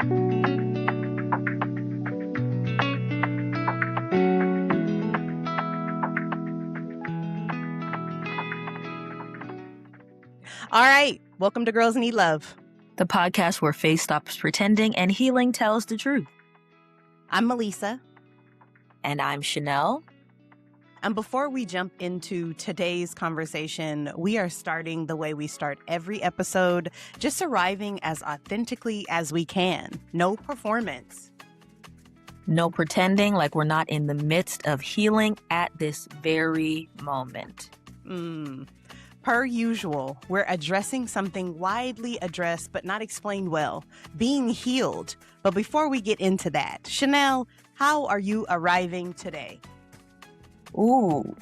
All right. Welcome to Girls Need Love, the podcast where faith stops pretending and healing tells the truth. I'm Malesia. And I'm Chanel. And before we jump into today's conversation, we are starting the way we start every episode, just arriving as authentically as we can. No performance. No pretending like we're not in the midst of healing at this very moment. Per usual, we're addressing something widely addressed but not explained well, being healed. But before we get into that, Chanel, how are you arriving today? Ooh.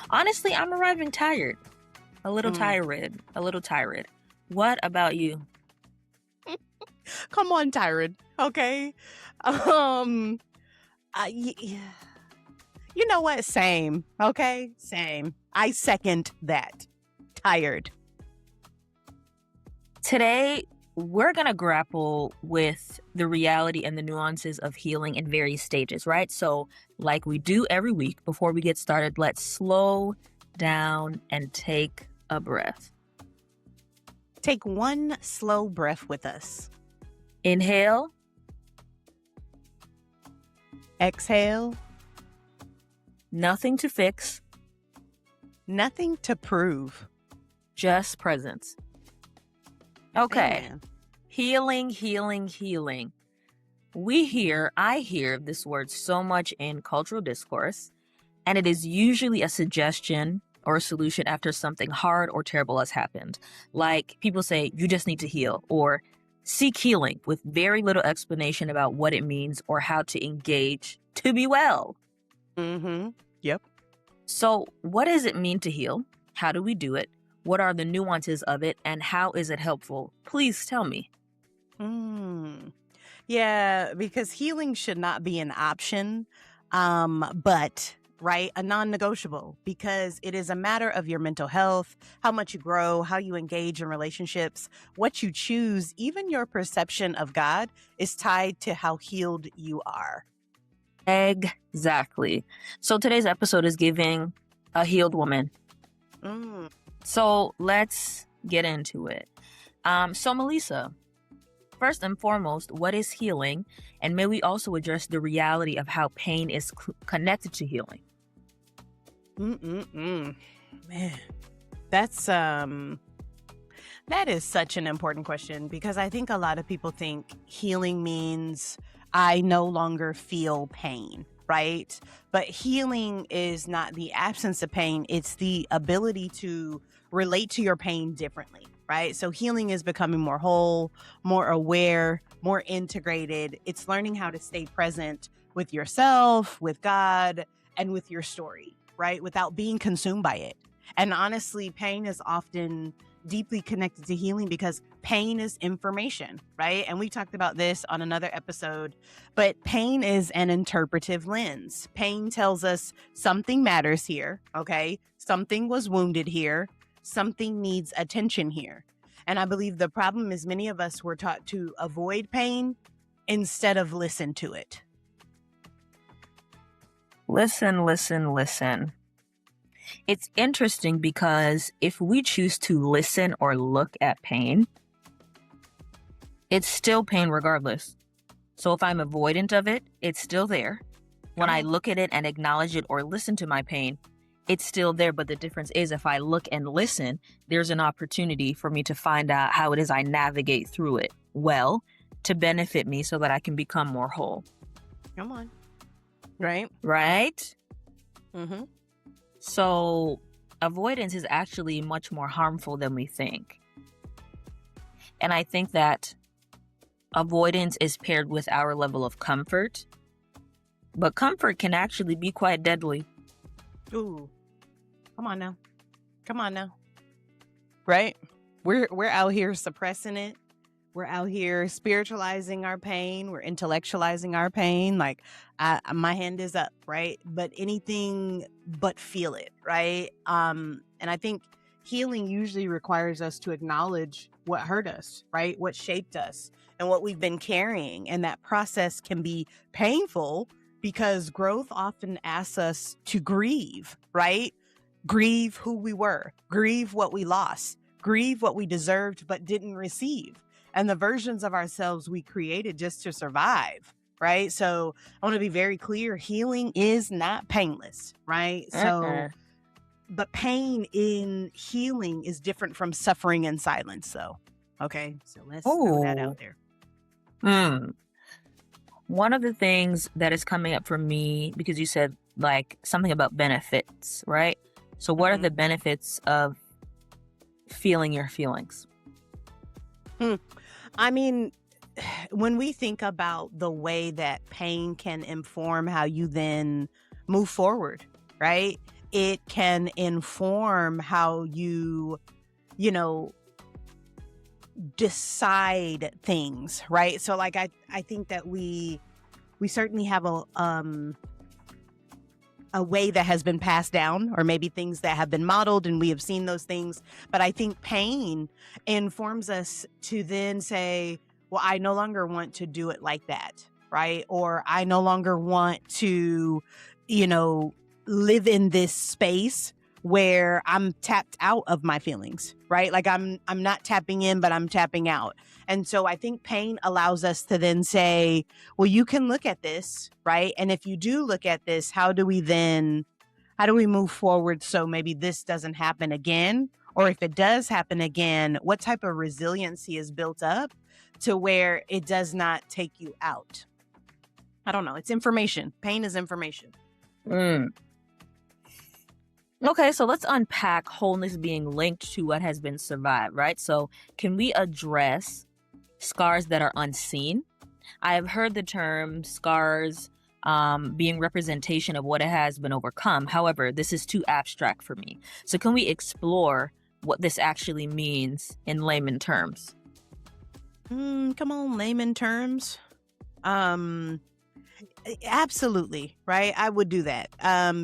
Honestly, I'm arriving tired. A little tired. What about you? Come on, tired. Okay. You know what? Same. Okay. Same. I second that. Tired. Today, we're going to grapple with the reality and the nuances of healing in various stages, right? So like we do every week before we get started, let's slow down and take a breath. Take one slow breath with us. Inhale. Exhale. Nothing to fix. Nothing to prove. Just presence. Okay. Amen. Healing. I hear this word so much in cultural discourse, and it is usually a suggestion or a solution after something hard or terrible has happened. Like people say, you just need to heal, or seek healing, with very little explanation about what it means or how to engage to be well. Yep. So what does it mean to heal? How do we do it? What are the nuances of it? And how is it helpful? Please tell me. Yeah, because healing should not be an option, but right, a non-negotiable, because it is a matter of your mental health, how much you grow, how you engage in relationships, what you choose, even your perception of God is tied to how healed you are. Exactly. So today's episode is giving a healed woman. So let's get into it. So Malesia, first and foremost, what is healing? And may we also address the reality of how pain is connected to healing? Man, that's that is such an important question, because I think a lot of people think healing means I no longer feel pain, right? But healing is not the absence of pain. It's the ability to relate to your pain differently, right? So healing is becoming more whole, more aware, more integrated. It's learning how to stay present with yourself, with God, and with your story, right? Without being consumed by it. And honestly, pain is often deeply connected to healing because pain is information, right? And we talked about this on another episode, but pain is an interpretive lens. Pain tells us something matters here, okay? Something was wounded here. Something needs attention here. And I believe the problem is many of us were taught to avoid pain instead of listen to it. Listen. It's interesting because if we choose to listen or look at pain, it's still pain regardless. So if I'm avoidant of it, it's still there. When I look at it and acknowledge it or listen to my pain, it's still there. But the difference is if I look and listen, there's an opportunity for me to find out how it is I navigate through it well to benefit me so that I can become more whole. Come on. Right? So avoidance is actually much more harmful than we think. And I think that avoidance is paired with our level of comfort. But comfort can actually be quite deadly. Ooh. Come on now. Right? We're out here suppressing it. We're out here spiritualizing our pain. We're intellectualizing our pain. Like, my hand is up, right? But anything but feel it, right? And I think healing usually requires us to acknowledge what hurt us, right? What shaped us. and what we've been carrying. And that process can be painful because growth often asks us to grieve, right? Grieve who we were, grieve what we lost, grieve what we deserved but didn't receive, and the versions of ourselves we created just to survive, right? So I want to be very clear, healing is not painless, right? So, but pain in healing is different from suffering in silence, though. Okay, so let's throw that out there. One of the things that is coming up for me, because you said like something about benefits, right? So what are the benefits of feeling your feelings? I mean, when we think about the way that pain can inform how you then move forward, right? It can inform how you decide things, right? So like I think that we certainly have a way that has been passed down, or maybe things that have been modeled and we have seen those things. But I think pain informs us to then say, well, I no longer want to do it like that, right? Or I no longer want to, live in this space where I'm tapped out of my feelings, right? Like I'm not tapping in, but I'm tapping out. And so I think pain allows us to then say, well, you can look at this, right? And if you do look at this, how do we move forward so maybe this doesn't happen again? Or if it does happen again, what type of resiliency is built up to where it does not take you out? I don't know. It's information. Pain is information. Okay, so let's unpack wholeness being linked to what has been survived, right? So can we address scars that are unseen? I have heard the term scars being representation of what has been overcome. However, this is too abstract for me. So can we explore what this actually means in layman terms? Come on, layman terms. Absolutely, right? I would do that.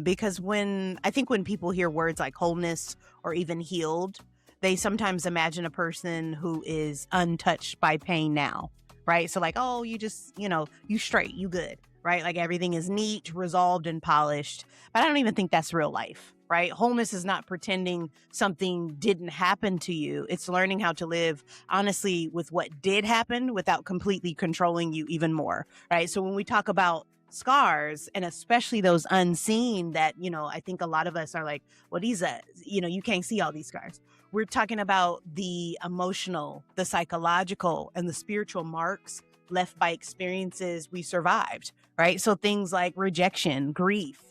Because when people hear words like wholeness or even healed, they sometimes imagine a person who is untouched by pain now, right? So like, oh, you just, you straight, you good, right? Like everything is neat, resolved, and polished. But I don't even think that's real life, right? Wholeness is not pretending something didn't happen to you. It's learning how to live honestly with what did happen without completely controlling you even more, right? So when we talk about scars, and especially those unseen that, I think a lot of us are like, well, these are, you can't see all these scars. We're talking about the emotional, the psychological, and the spiritual marks left by experiences we survived, right? So things like rejection, grief,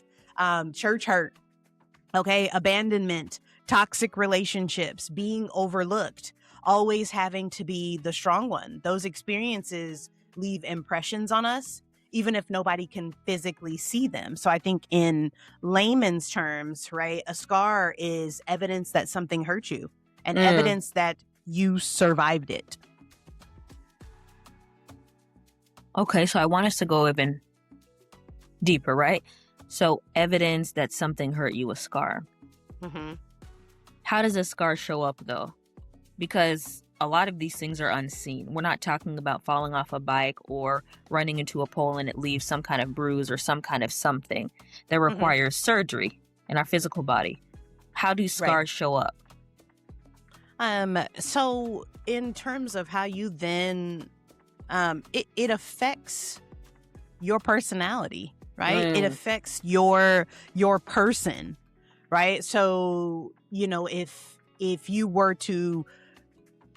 church hurt, okay, abandonment, toxic relationships, being overlooked, always having to be the strong one. Those experiences leave impressions on us, even if nobody can physically see them. So I think in layman's terms, right, a scar is evidence that something hurt you and evidence that you survived it. Okay, so I want us to go even deeper, right? So evidence that something hurt you, a scar. How does a scar show up though? Because a lot of these things are unseen. We're not talking about falling off a bike or running into a pole and it leaves some kind of bruise or some kind of something that requires surgery in our physical body. How do scars show up? So in terms of how you then, it affects your personality, right? It affects your person, right? So, if you were to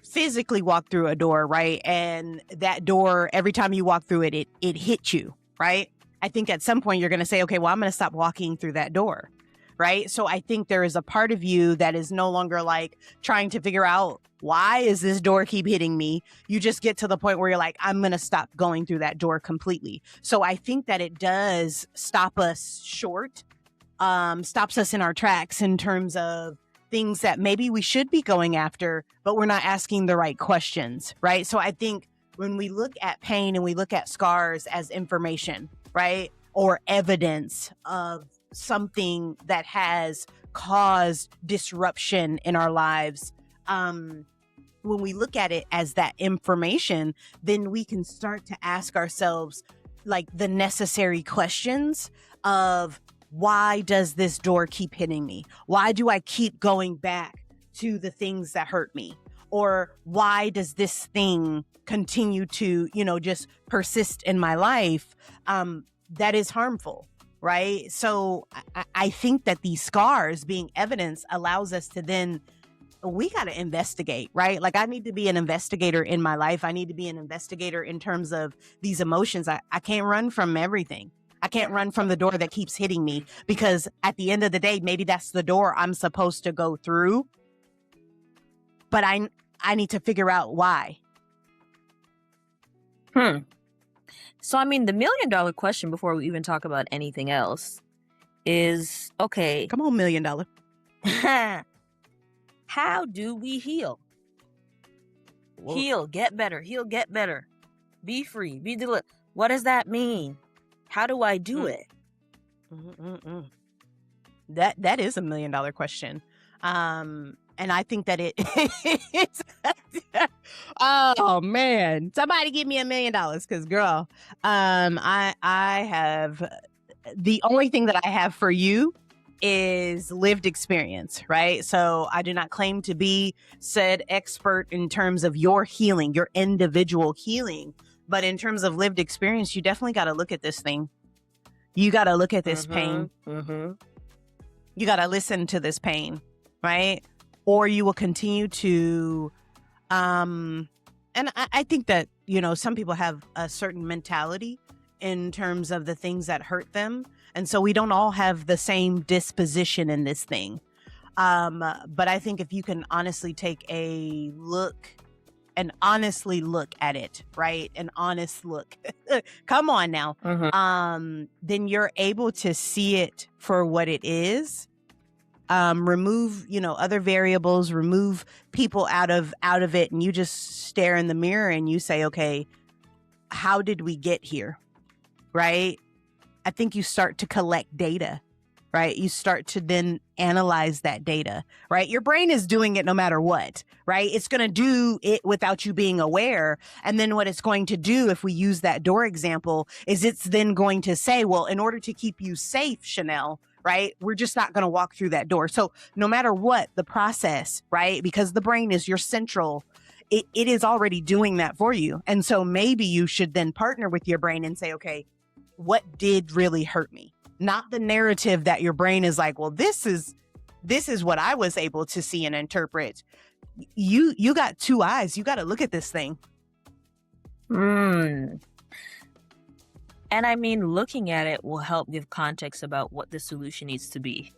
physically walk through a door, right? And that door, every time you walk through it, it hit you, right? I think at some point you're going to say, okay, well, I'm going to stop walking through that door, right? So I think there is a part of you that is no longer like trying to figure out, why is this door keep hitting me? You just get to the point where you're like, I'm going to stop going through that door completely. So I think that it does stop us short, stops us in our tracks in terms of things that maybe we should be going after, but we're not asking the right questions, right? So I think when we look at pain and we look at scars as information, right? Or evidence of something that has caused disruption in our lives, when we look at it as that information, then we can start to ask ourselves like the necessary questions of, why does this door keep hitting me? Why do I keep going back to the things that hurt me? Or why does this thing continue to, just persist in my life that is harmful, right? So I think that these scars being evidence allows us to then, we got to investigate, right? Like, I need to be an investigator in my life. I need to be an investigator in terms of these emotions. I can't run from everything. I can't run from the door that keeps hitting me, because at the end of the day, maybe that's the door I'm supposed to go through. But I need to figure out why. So, I mean, the $1 million question before we even talk about anything else is, okay. Come on, $1 million. How do we heal? Whoa. Heal, get better, get better. Be free, be delivered. What does that mean? How do I do it? That is $1 million question. And I think that it's, oh man, somebody give me $1 million. Cause girl, I have, the only thing that I have for you is lived experience, right? So I do not claim to be said expert in terms of your healing, your individual healing. But in terms of lived experience, you definitely got to look at this thing. You got to look at this pain. You got to listen to this pain, right? Or you will continue to, and I think that, some people have a certain mentality in terms of the things that hurt them. And so we don't all have the same disposition in this thing. But I think if you can honestly take a look and honestly look at it, right? An honest look. Come on now. Then you're able to see it for what it is. Remove, other variables, remove people out of it. And you just stare in the mirror and you say, okay, how did we get here? Right? I think you start to collect data, right? You start to then analyze that data, right? Your brain is doing it no matter what, right? It's going to do it without you being aware. And then what it's going to do, if we use that door example, is it's then going to say, well, in order to keep you safe, Chanel, right? We're just not going to walk through that door. So no matter what the process, right? Because the brain is your central, it is already doing that for you. And so maybe you should then partner with your brain and say, okay, what did really hurt me? Not the narrative that your brain is like, well, this is what I was able to see and interpret. You got two eyes. You got to look at this thing. And I mean, looking at it will help give context about what the solution needs to be.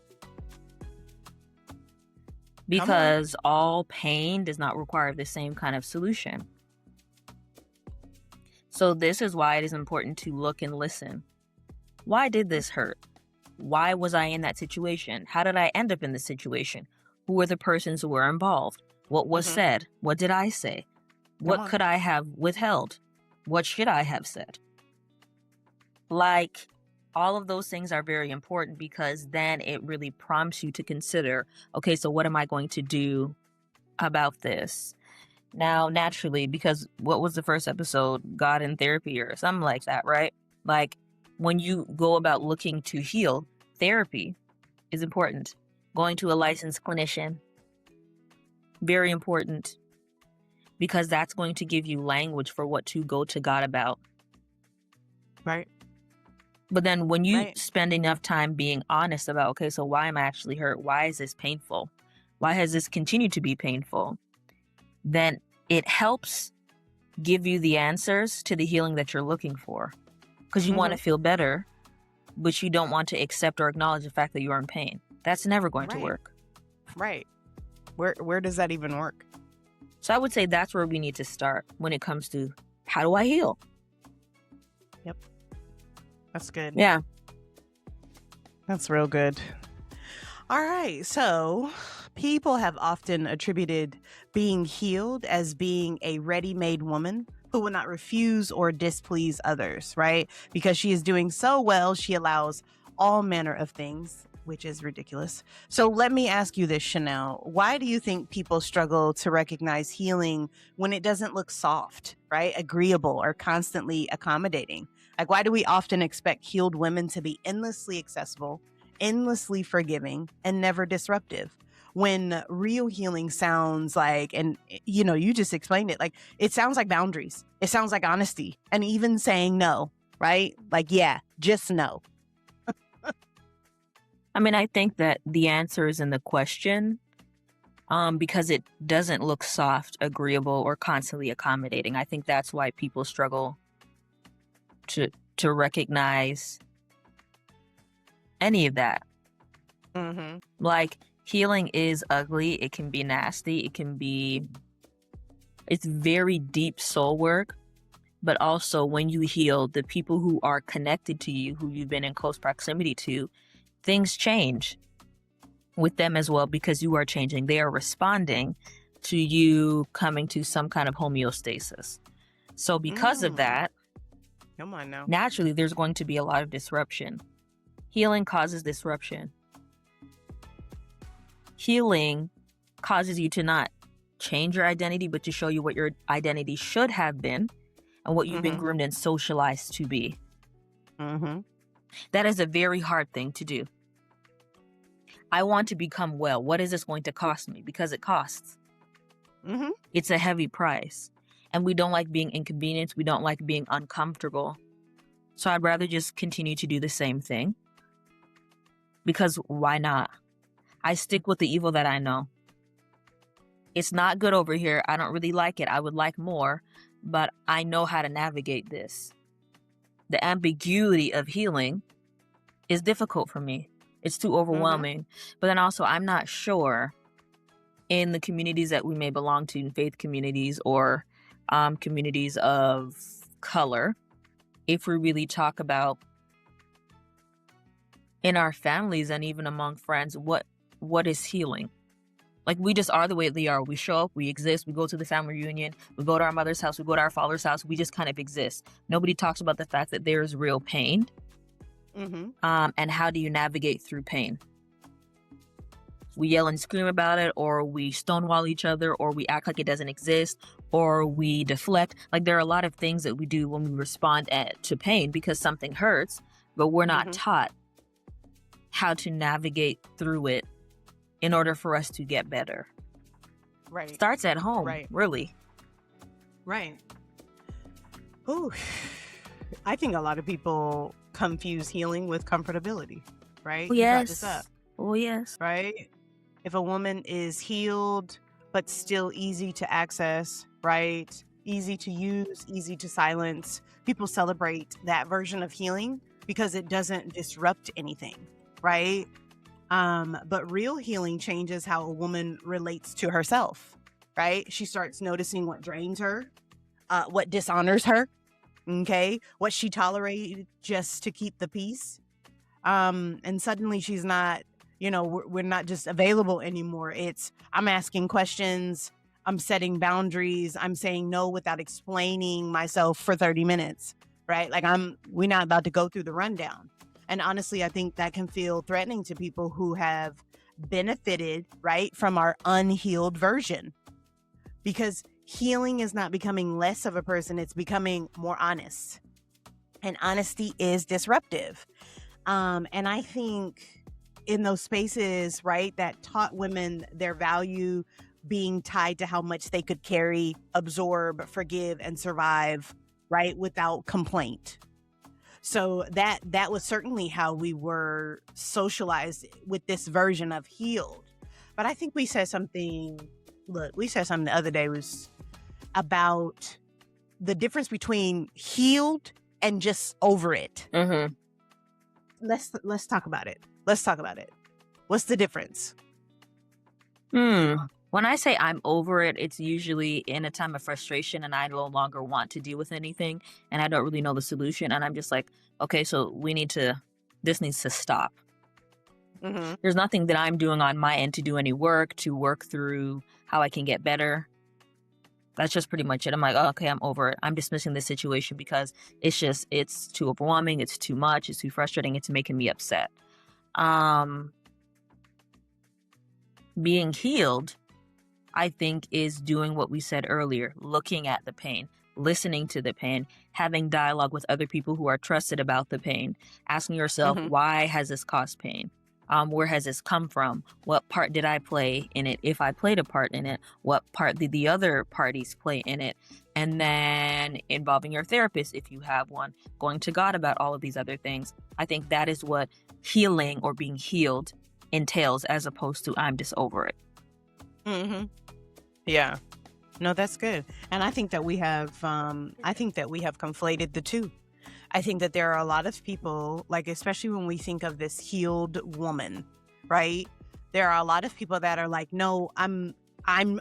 Because all pain does not require the same kind of solution. So this is why it is important to look and listen. Why did this hurt? Why was I in that situation? How did I end up in this situation? Who were the persons who were involved? What was said? What did I say? What could I have withheld? What should I have said? Like, all of those things are very important, because then it really prompts you to consider, okay, so what am I going to do about this? Now, naturally, because what was the first episode? God in therapy or something like that, right? Like, when you go about looking to heal, therapy is important. Going to a licensed clinician, very important, because that's going to give you language for what to go to God about. Right. But then when you spend enough time being honest about, okay, so why am I actually hurt? Why is this painful? Why has this continued to be painful? Then it helps give you the answers to the healing that you're looking for. Because you want to feel better, but you don't want to accept or acknowledge the fact that you are in pain. That's never going to work. Right. Where does that even work? So I would say that's where we need to start when it comes to, how do I heal? Yep. That's good. Yeah. That's real good. All right. So people have often attributed being healed as being a ready-made woman who will not refuse or displease others, right? Because she is doing so well, she allows all manner of things. which is ridiculous. So let me ask you this, Chanel. Why do you think people struggle to recognize healing when it doesn't look soft, right? Agreeable or constantly accommodating? Like, why do we often expect healed women to be endlessly accessible, endlessly forgiving, and never disruptive? When real healing sounds like, and you just explained it, like it sounds like boundaries. It sounds like honesty and even saying no, right? Like, yeah, just no. I mean, I think that the answer is in the question, because it doesn't look soft, agreeable, or constantly accommodating. I think that's why people struggle to recognize any of that. Mm-hmm. Like, healing is ugly. It can be nasty. It's very deep soul work. But also, when you heal, the people who are connected to you, who you've been in close proximity to, things change with them as well, because you are changing. They are responding to you coming to some kind of homeostasis. So because of that, come on now, naturally, there's going to be a lot of disruption. Healing causes disruption. Healing causes you to not change your identity, but to show you what your identity should have been and what you've been groomed and socialized to be. Mm-hmm. That is a very hard thing to do. I want to become well. What is this going to cost me? Because it costs. Mm-hmm. It's a heavy price. And we don't like being inconvenienced. We don't like being uncomfortable. So I'd rather just continue to do the same thing. Because why not? I stick with the evil that I know. It's not good over here. I don't really like it. I would like more, but I know how to navigate this. The ambiguity of healing is difficult for me. It's too overwhelming. But then also, I'm not sure in the communities that we may belong to, in faith communities or communities of color, if we really talk about in our families and even among friends, what is healing? Like, we just are the way they are. We show up, we exist, we go to the family reunion, we go to our mother's house, we go to our father's house, we just kind of exist. Nobody talks about the fact that there is real pain. And how do you navigate through pain? We yell and scream about it, or we stonewall each other, or we act like it doesn't exist, or we deflect. Like, there are a lot of things that we do when we respond to pain because something hurts, but we're not taught how to navigate through it in order for us to get better. Right. Starts at home, really. Right. Ooh. I think a lot of people confuse healing with comfortability, right? Yes. Oh, yes. Right? If a woman is healed, but still easy to access, right? Easy to use, easy to silence, people celebrate that version of healing because it doesn't disrupt anything, right? But real healing changes how a woman relates to herself, right? She starts noticing what drains her, what dishonors her, okay? What she tolerated just to keep the peace. And suddenly she's not, we're not just available anymore. It's, I'm asking questions, I'm setting boundaries, I'm saying no without explaining myself for 30 minutes, right? Like, we're not about to go through the rundown. And honestly, I think that can feel threatening to people who have benefited, right, from our unhealed version. Because healing is not becoming less of a person, it's becoming more honest. And honesty is disruptive. And I think in those spaces, right, that taught women their value being tied to how much they could carry, absorb, forgive, and survive, right, without complaint. So that was certainly how we were socialized with this version of healed. But I think we said something the other day was about the difference between healed and just over it. Let's talk about it. What's the difference? When I say I'm over it, it's usually in a time of frustration and I no longer want to deal with anything and I don't really know the solution. And I'm just like, okay, so this needs to stop. There's nothing that I'm doing on my end to do any work, to work through how I can get better. That's just pretty much it. I'm like, oh, okay, I'm over it. I'm dismissing this situation because it's too overwhelming. It's too much. It's too frustrating. It's making me upset. Being healed, I think, is doing what we said earlier, looking at the pain, listening to the pain, having dialogue with other people who are trusted about the pain, asking yourself, Mm-hmm. why has this caused pain? Where has this come from? What part did I play in it? If I played a part in it, what part did the other parties play in it? And then involving your therapist, if you have one, going to God about all of these other things. I think that is what healing or being healed entails, as opposed to I'm just over it. Mm-hmm. Yeah. No, that's good. And I think that we have conflated the two. I think that there are a lot of people, like, especially when we think of this healed woman, right? There are a lot of people that are like, no, I'm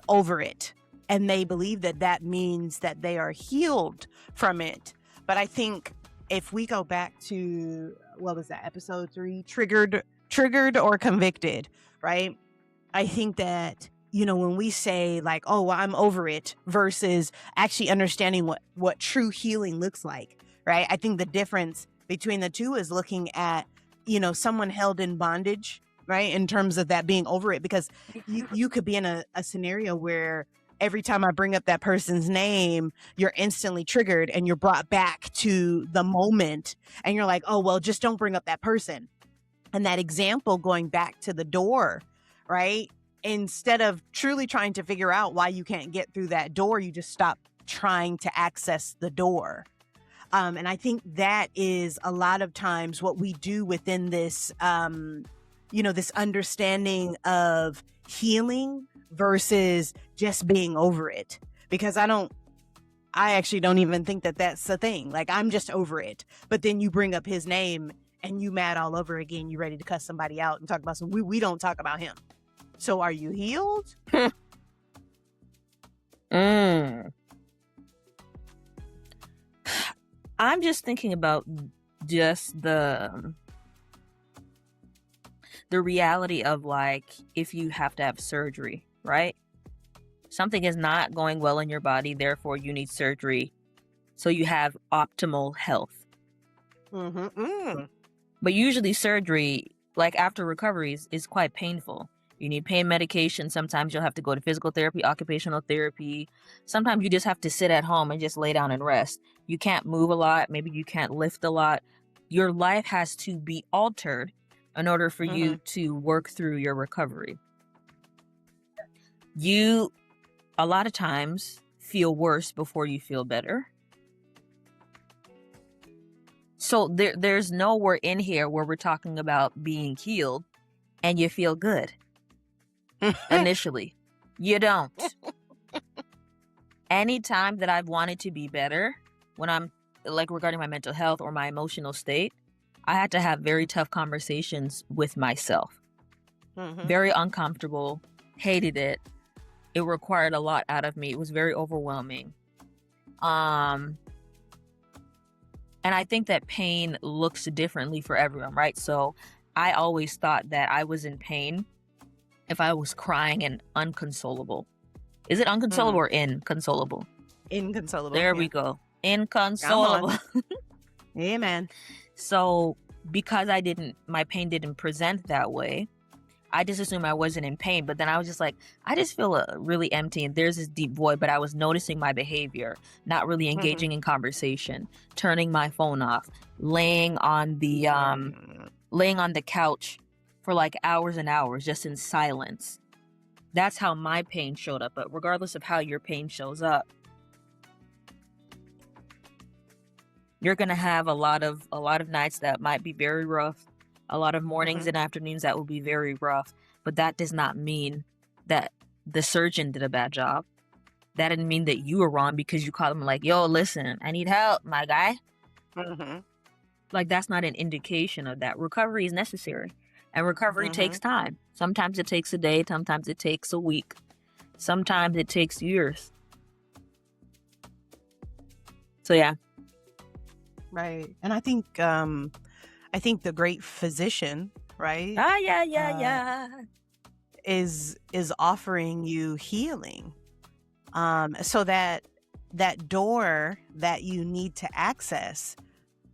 over it. And they believe that that means that they are healed from it. But I think if we go back to, what was that, episode 3, triggered or convicted, right? I think that, when we say like, oh, well, I'm over it versus actually understanding what true healing looks like, right? I think the difference between the two is looking at, someone held in bondage, right? In terms of that being over it, because you could be in a scenario where every time I bring up that person's name, you're instantly triggered and you're brought back to the moment and you're like, oh, well, just don't bring up that person. And that example going back to the door, right? Instead of truly trying to figure out why you can't get through that door, you just stop trying to access the door. And I think that is a lot of times what we do within this, this understanding of healing versus just being over it. Because I actually don't even think that that's a thing. Like, I'm just over it. But then you bring up his name and you mad all over again. You ready to cuss somebody out and talk about we don't talk about him. So are you healed? I'm just thinking about just the reality of, like, if you have to have surgery, right? Something is not going well in your body, therefore you need surgery so you have optimal health. But usually surgery, like after recoveries, is quite painful. You need pain medication. Sometimes you'll have to go to physical therapy, occupational therapy. Sometimes you just have to sit at home and just lay down and rest. You can't move a lot.Maybe you can't lift a lot. Your life has to be altered in order for you to work through your recovery. You, a lot of times, feel worse before you feel better. So there's nowhere in here where we're talking about being healed and you feel good. Initially, you don't. Anytime that I've wanted to be better, when I'm like regarding my mental health or my emotional state, I had to have very tough conversations with myself. Very uncomfortable, hated it. It required a lot out of me. It was very overwhelming. And I think that pain looks differently for everyone, right? So I always thought that I was in pain if I was crying and unconsolable. Is it unconsolable or inconsolable? Inconsolable. There we go. Inconsolable. Amen. So because my pain didn't present that way, I just assumed I wasn't in pain. But then I was just like, I just feel really empty and there's this deep void. But I was noticing my behavior, not really engaging in conversation, turning my phone off, laying on the couch for like hours and hours, just in silence. That's how my pain showed up. But regardless of how your pain shows up, you're gonna have a lot of nights that might be very rough, a lot of mornings and afternoons that will be very rough. But that does not mean that the surgeon did a bad job. That didn't mean that you were wrong because you called him like, yo, listen, I need help, my guy. Like, that's not an indication of that. Recovery is necessary. And recovery takes time. Sometimes it takes a day. Sometimes it takes a week. Sometimes it takes years. So, yeah. Right. And I think the great physician, right? Is offering you healing. So that door that you need to access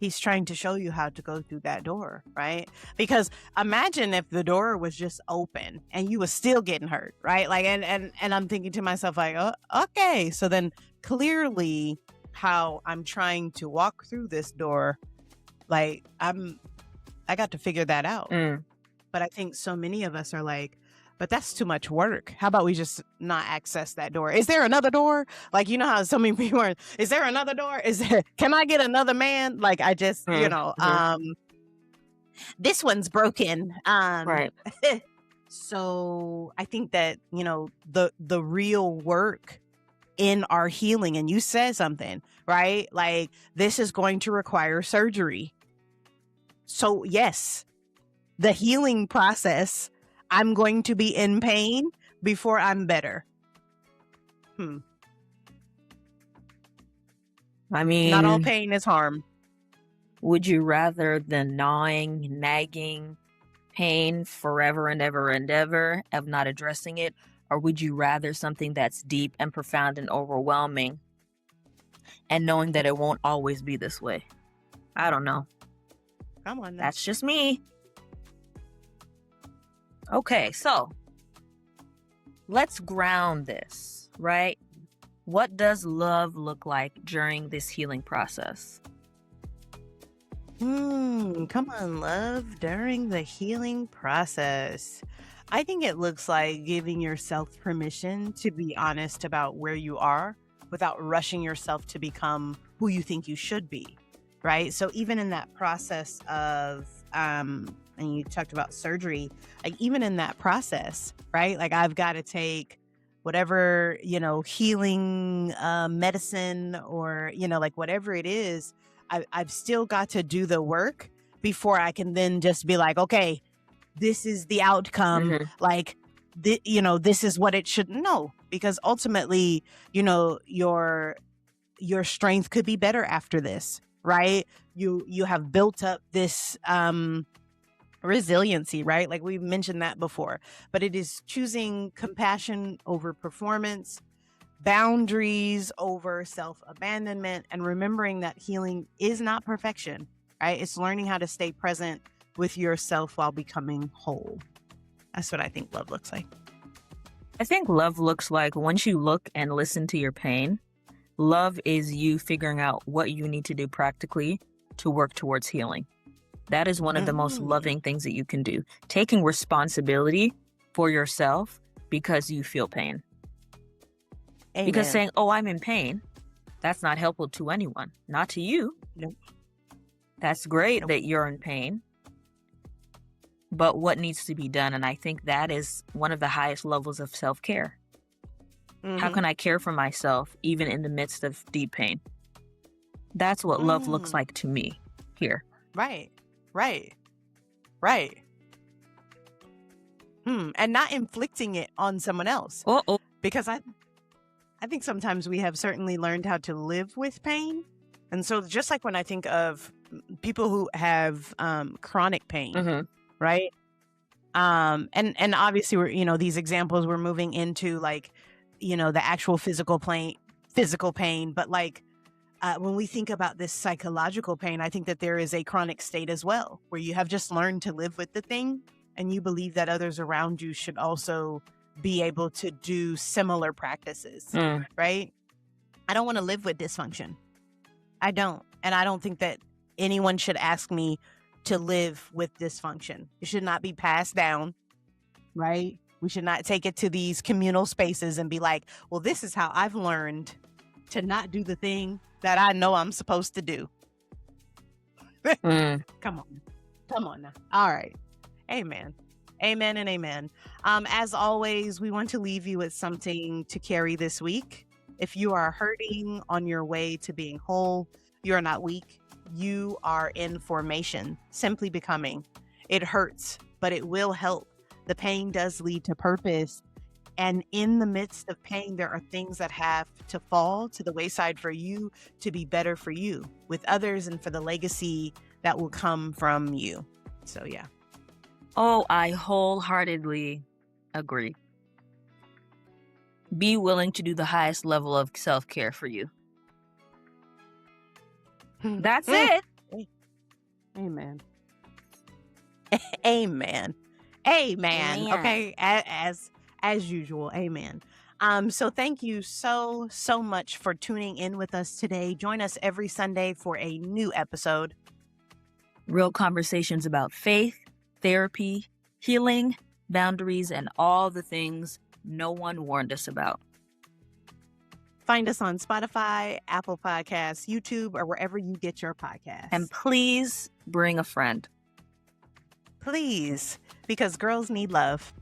He's trying to show you how to go through that door, right? Because imagine if the door was just open and you were still getting hurt, right? Like, and I'm thinking to myself, like, oh, okay, so then clearly how I'm trying to walk through this door, like I got to figure that out. But I think so many of us are like, but that's too much work. How about we just not access that door? Is there another door? Like, you know how so many people are, is there another door? Can I get another man? Like, I just, this one's broken. Right. So I think that, the real work in our healing, and you said something, right? Like, this is going to require surgery. So yes, the healing process, I'm going to be in pain before I'm better. I mean, not all pain is harm. Would you rather the gnawing, nagging pain forever and ever and ever of not addressing it? Or would you rather something that's deep and profound and overwhelming and knowing that it won't always be this way? I don't know. Come on now. That's just me. Okay, so let's ground this, right? What does love look like during this healing process? Come on, love, during the healing process. I think it looks like giving yourself permission to be honest about where you are without rushing yourself to become who you think you should be, right? So even in that process of, and you talked about surgery, like even in that process, right? Like I've got to take whatever, healing medicine or, like whatever it is, I've still got to do the work before I can then just be like, okay, this is the outcome. Like, this is what it should know, because ultimately, your strength could be better after this, right? You have built up this, resiliency, right? Like we mentioned that before, but it is choosing compassion over performance, boundaries over self-abandonment, and remembering that healing is not perfection, right? It's learning how to stay present with yourself while becoming whole. That's what I think love looks like. I think love looks like, once you look and listen to your pain, love is you figuring out what you need to do practically to work towards healing. That is one of the most loving things that you can do. Taking responsibility for yourself because you feel pain. Amen. Because saying, oh, I'm in pain, that's not helpful to anyone. Not to you. Nope. That's great that you're in pain. But what needs to be done? And I think that is one of the highest levels of self-care. How can I care for myself even in the midst of deep pain? That's what love looks like to me here. Right. And not inflicting it on someone else. Because I think sometimes we have certainly learned how to live with pain. And so just like when I think of people who have chronic pain, right? And obviously we're, these examples we're moving into like, the actual physical pain, but like when we think about this psychological pain, I think that there is a chronic state as well, where you have just learned to live with the thing and you believe that others around you should also be able to do similar practices, right? I don't want to live with dysfunction. I don't. And I don't think that anyone should ask me to live with dysfunction. It should not be passed down, right? We should not take it to these communal spaces and be like, well, this is how I've learned to not do the thing that I know I'm supposed to do. Come on now. All right. Amen and amen. As always, we want to leave you with something to carry this week. If you are hurting on your way to being whole, you are not weak. You are in formation, simply becoming. It hurts, but it will help. The pain does lead to purpose. And in the midst of pain, there are things that have to fall to the wayside for you to be better for you, with others, and for the legacy that will come from you. So, yeah. Oh, I wholeheartedly agree. Be willing to do the highest level of self-care for you. That's it. Amen. Amen. Amen. Amen. Okay. As usual. Amen. So thank you so much for tuning in with us today. Join us every Sunday for a new episode. Real conversations about faith, therapy, healing, boundaries, and all the things no one warned us about. Find us on Spotify, Apple Podcasts, YouTube, or wherever you get your podcasts. And please bring a friend. Please, because girls need love.